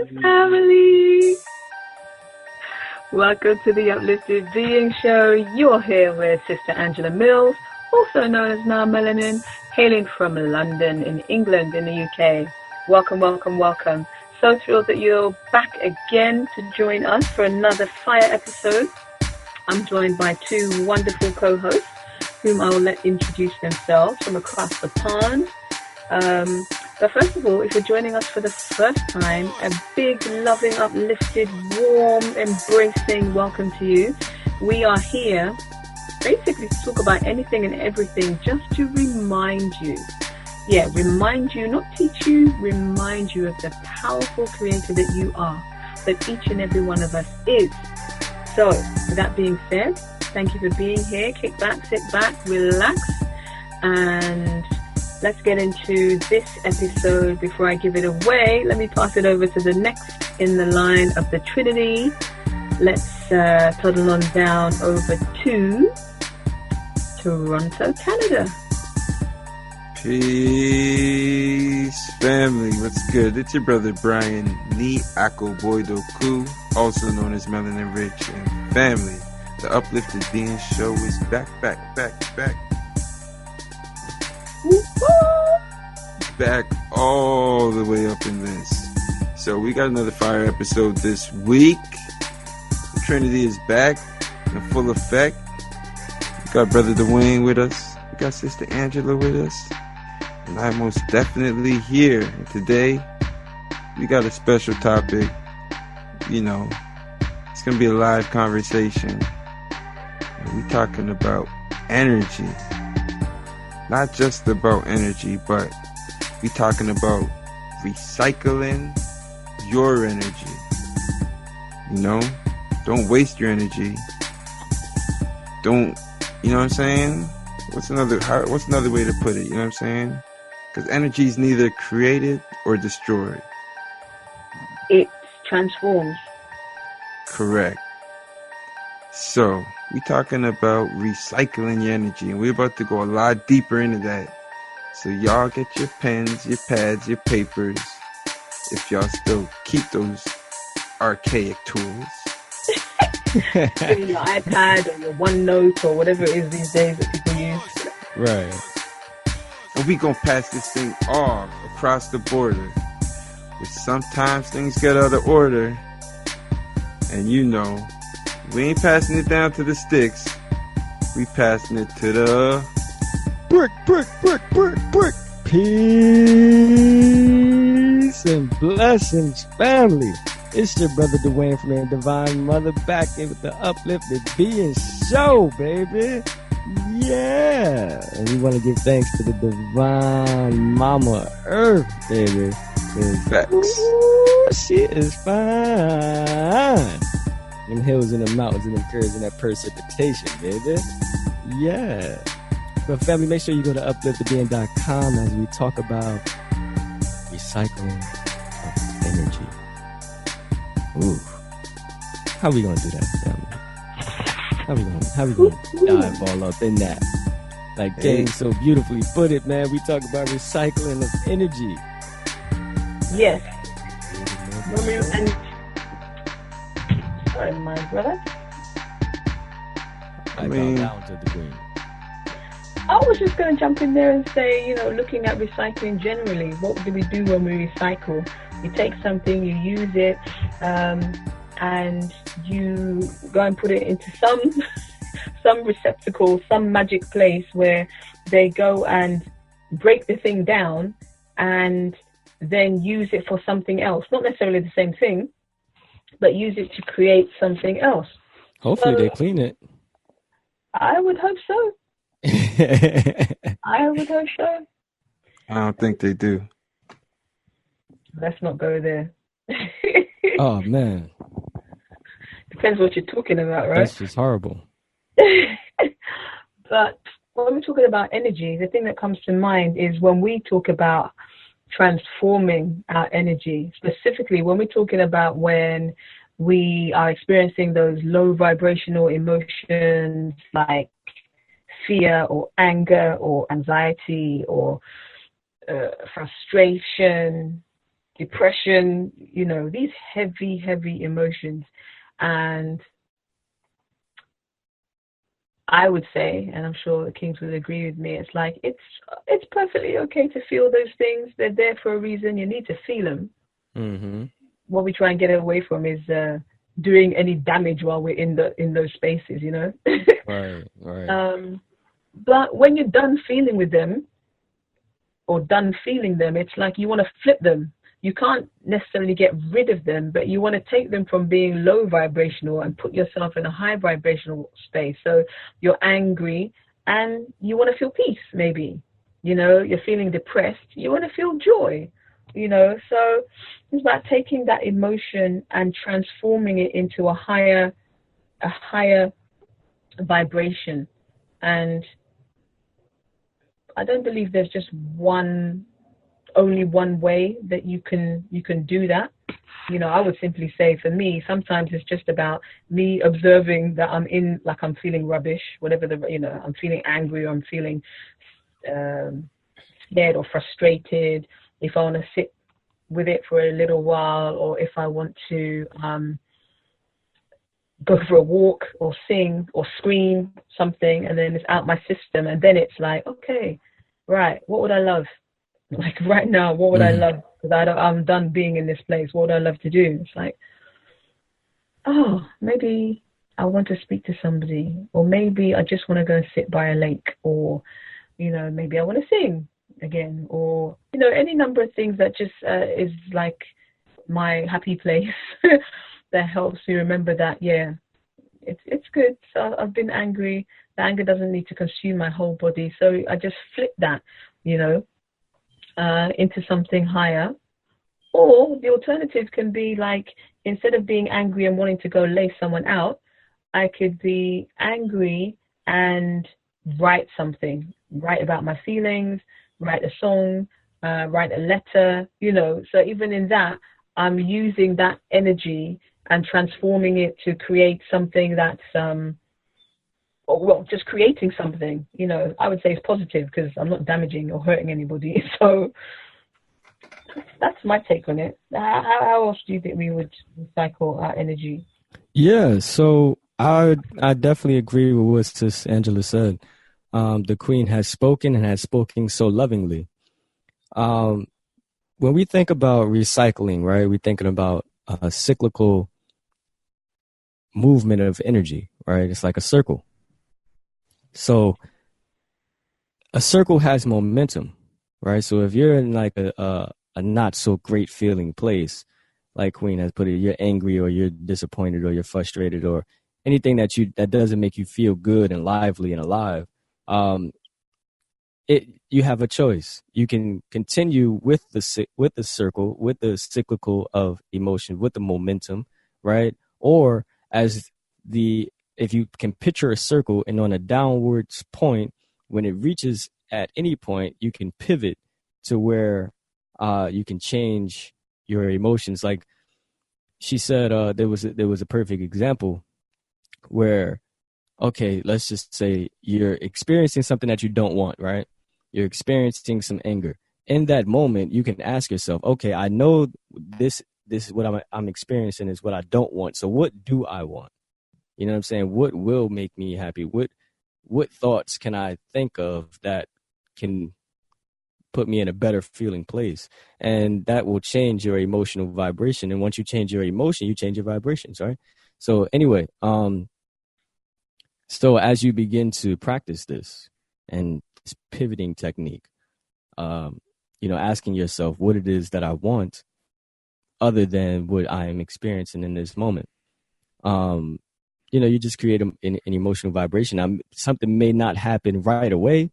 family. Welcome to the Uplifted Being Show. You're here with Sister Angela Mills, also known as Now Melanin, hailing from London in England in the UK. Welcome, welcome, welcome. So thrilled that you're back again to join us for another fire episode. I'm joined by two wonderful co-hosts, whom I will let introduce themselves from across the pond. But first of all, if you're joining us for the first time, a big, loving, uplifted, warm, embracing welcome to you. We are here basically to talk about anything and everything, just to remind you. Yeah, remind you, not teach you, remind you of the powerful creator that you are, that each and every one of us is. So, with that being said, thank you for being here. Kick back, sit back, relax, and let's get into this episode. Before I give it away, let me pass it over to the next in the line of the Trinity. Let's toddle on down over to Toronto, Canada. Peace, family. What's good? It's your brother Brian Ni Akoboidoku, also known as Melanin Rich, and family. The Uplifted Being Show is back. Back all the way up in this. So we got another fire episode this week. The Trinity is back in full effect. We got brother Dwayne with us. We got sister Angela with us. And I'm most definitely here. And today we got a special topic. You know, it's gonna be a live conversation. And we're talking about energy. Not just about energy, but we talking about recycling your energy. You know, don't waste your energy. Don't, you know what I'm saying? What's another way to put it? You know what I'm saying? Because energy is neither created or destroyed. It transforms. Correct. So, we're talking about recycling your energy, and we're about to go a lot deeper into that. So y'all get your pens, your pads, your papers, if y'all still keep those archaic tools. Your iPad or your OneNote or whatever it is these days that people use. Right. And we gonna pass this thing off across the border. But sometimes things get out of order. And you know, we ain't passing it down to the sticks. We passing it to the brick. Peace and blessings, family. It's your brother Dwayne from the Divine Mother, back in with the Uplifted Being Show, baby. Yeah. And we want to give thanks to the Divine Mama Earth, baby. Facts. She is fine. Them hills and the mountains and them curves and that precipitation, baby. Yeah. But family, make sure you go to upliftedbeing.com as we talk about recycling of energy. Ooh. How we gonna do that, family? How we gonna dive all up in that? Like Dave so beautifully put it, man. We talk about recycling of energy. Yes. Sorry, my brother. I mean, down to the green. I was just going to jump in there and say, you know, looking at recycling generally, what do we do when we recycle? You take something, you use it, and you go and put it into some receptacle, some magic place where they go and break the thing down and then use it for something else. Not necessarily the same thing, but use it to create something else. Hopefully they clean it. I would hope so. I would hope so. I don't think they do. Let's not go there. Oh, man. Depends what you're talking about, right? That's just horrible. But when we're talking about energy, the thing that comes to mind is when we talk about transforming our energy, specifically when we're talking about when we are experiencing those low vibrational emotions like fear or anger or anxiety or frustration, depression, these heavy, heavy emotions. And I would say, and I'm sure the Kings would agree with me, it's like it's perfectly okay to feel those things. They're there for a reason. You need to feel them. Mm-hmm. What we try and get away from is doing any damage while we're in those spaces, Right. But when you're done feeling with them or done feeling them, it's like you want to flip them. You can't necessarily get rid of them, but you want to take them from being low vibrational and put yourself in a high vibrational space. So you're angry and you want to feel peace, maybe. You're feeling depressed. You want to feel joy, So it's about taking that emotion and transforming it into a higher vibration. And I don't believe there's just only one way that you can do that. I would simply say for me, sometimes it's just about me observing that I'm feeling rubbish, whatever I'm feeling angry, or I'm feeling scared or frustrated. If I want to sit with it for a little while, or if I want to go for a walk or sing or scream something, and then it's out my system, and then it's like, okay, right, what would I love? Like right now, what would I love? Because I'm done being in this place. What would I love to do? It's like, oh, maybe I want to speak to somebody, or maybe I just want to go and sit by a lake, or maybe I want to sing again, or any number of things that just is like my happy place that helps me remember that it's good. So I've been angry. The anger doesn't need to consume my whole body, so I just flip that into something higher. Or the alternative can be like, instead of being angry and wanting to go lay someone out, I could be angry and write something, write about my feelings, write a song, write a letter, So even in that, I'm using that energy and transforming it to create something that's, just creating something, I would say it's positive because I'm not damaging or hurting anybody. So that's my take on it. How else do you think we would recycle our energy? Yeah, so I definitely agree with what Sis Angela said. The Queen has spoken and has spoken so lovingly. When we think about recycling, right, we're thinking about a cyclical movement of energy, right? It's like a circle. So a circle has momentum, right? So if you're in like a not so great feeling place, like Queen has put it, you're angry or you're disappointed or you're frustrated or anything that doesn't make you feel good and lively and alive, you have a choice. You can continue with the circle, with the cyclical of emotion, with the momentum, right? Or if you can picture a circle and on a downwards point, when it reaches at any point, you can pivot to where you can change your emotions. Like she said, there was a perfect example where, okay, let's just say you're experiencing something that you don't want, right? You're experiencing some anger. In that moment, you can ask yourself, okay, I know this is what I'm experiencing is what I don't want. So what do I want? You know what I'm saying? What will make me happy? What thoughts can I think of that can put me in a better feeling place? And that will change your emotional vibration. And once you change your emotion, you change your vibrations, right? So anyway, so as you begin to practice this and this pivoting technique, asking yourself what it is that I want other than what I am experiencing in this moment. You just create an emotional vibration. Something may not happen right away,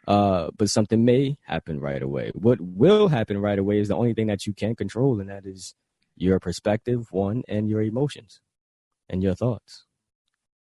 but something may happen right away. What will happen right away is the only thing that you can control, and that is your perspective, one, and your emotions and your thoughts.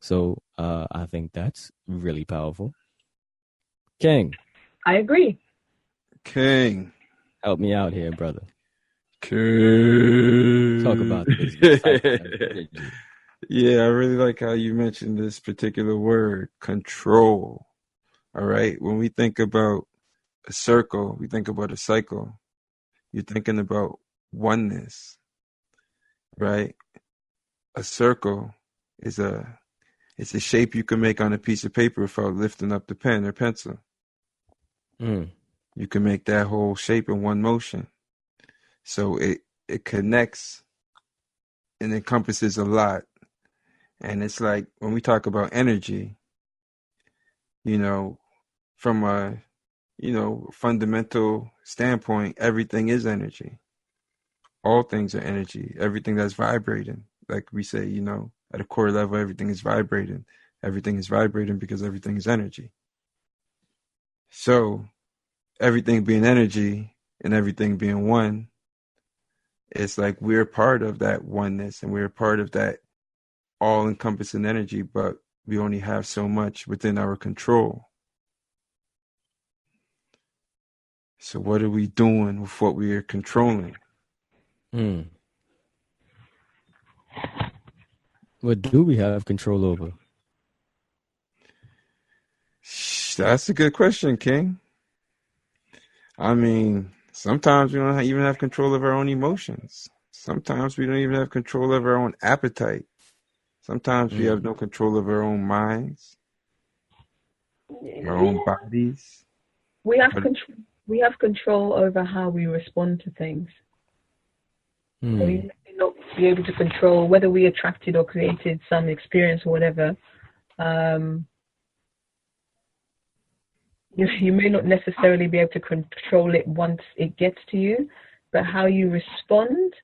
So I think that's really powerful. King. I agree. King. Help me out here, brother. King. Talk about this. Yeah, I really like how you mentioned this particular word, control. All right. When we think about a circle, we think about a cycle. You're thinking about oneness, right? A circle is it's a shape you can make on a piece of paper without lifting up the pen or pencil. You can make that whole shape in one motion. So it connects and encompasses a lot. And it's like when we talk about energy, from a fundamental standpoint, everything is energy. All things are energy. Everything that's vibrating. Like we say, at a core level, everything is vibrating. Everything is vibrating because everything is energy. So everything being energy and everything being one, it's like we're part of that oneness and we're part of that all-encompassing energy, but we only have so much within our control. So what are we doing with what we are controlling? What do we have control over? That's a good question, King. I mean, sometimes we don't even have control of our own emotions. Sometimes we don't even have control of our own appetite. Sometimes we have no control of our own minds, our own bodies. We have control over how we respond to things. So we may not be able to control whether we attracted or created some experience or whatever. You may not necessarily be able to control it once it gets to you, but how you respond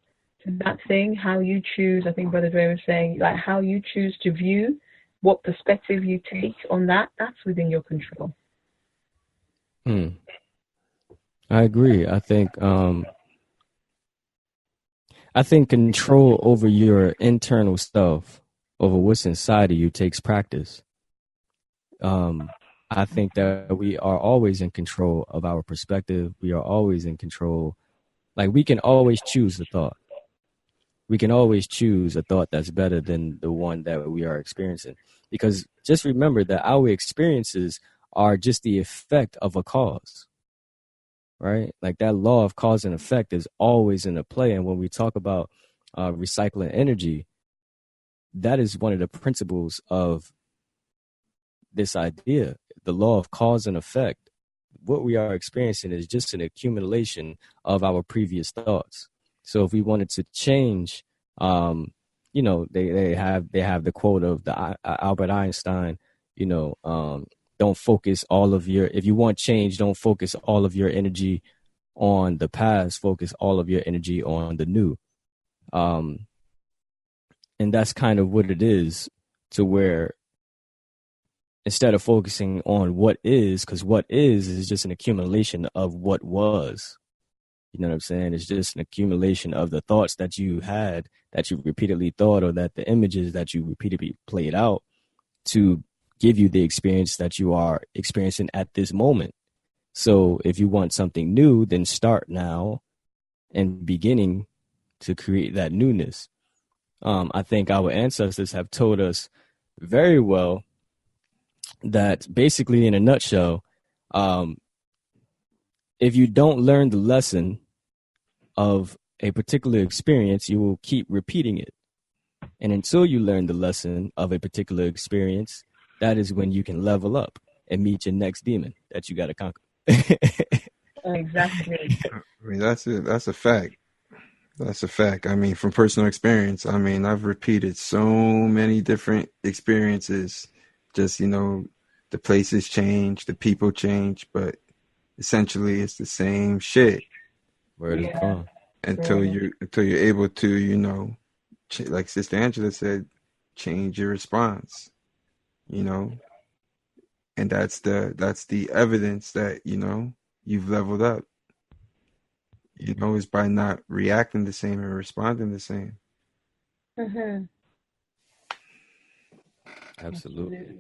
to that thing, how you choose, I think Brother Dwayne was saying, like how you choose to view, what perspective you take on that's within your control. I agree. I think control over your internal self, over what's inside of you, takes practice. I think that we are always in control of our perspective. We are always in control. Like we can always choose a thought. We can always choose a thought that's better than the one that we are experiencing. Because just remember that our experiences are just the effect of a cause. Right? Like that law of cause and effect is always in the play. And when we talk about recycling energy, that is one of the principles of this idea, the law of cause and effect. What we are experiencing is just an accumulation of our previous thoughts. So if we wanted to change, they have the quote of the Albert Einstein, don't focus all of if you want change, don't focus all of your energy on the past, focus all of your energy on the new. And that's kind of what it is, to where instead of focusing on what is, because what is just an accumulation of what was. You know what I'm saying? It's just an accumulation of the thoughts that you had, that you repeatedly thought, or that the images that you repeatedly played out to give you the experience that you are experiencing at this moment. So if you want something new, then start now and beginning to create that newness. I think our ancestors have told us very well that basically, in a nutshell, if you don't learn the lesson of a particular experience, you will keep repeating it. And until you learn the lesson of a particular experience, that is when you can level up and meet your next demon that you got to conquer. Exactly. I mean, that's a fact. That's a fact. I mean, from personal experience, I mean, I've repeated so many different experiences. Just, the places change, the people change, but essentially it's the same shit. Word is gone. Until you're able to, like Sister Angela said, change your response, and that's the evidence that, you've leveled up, is by not reacting the same and responding the same. Absolutely.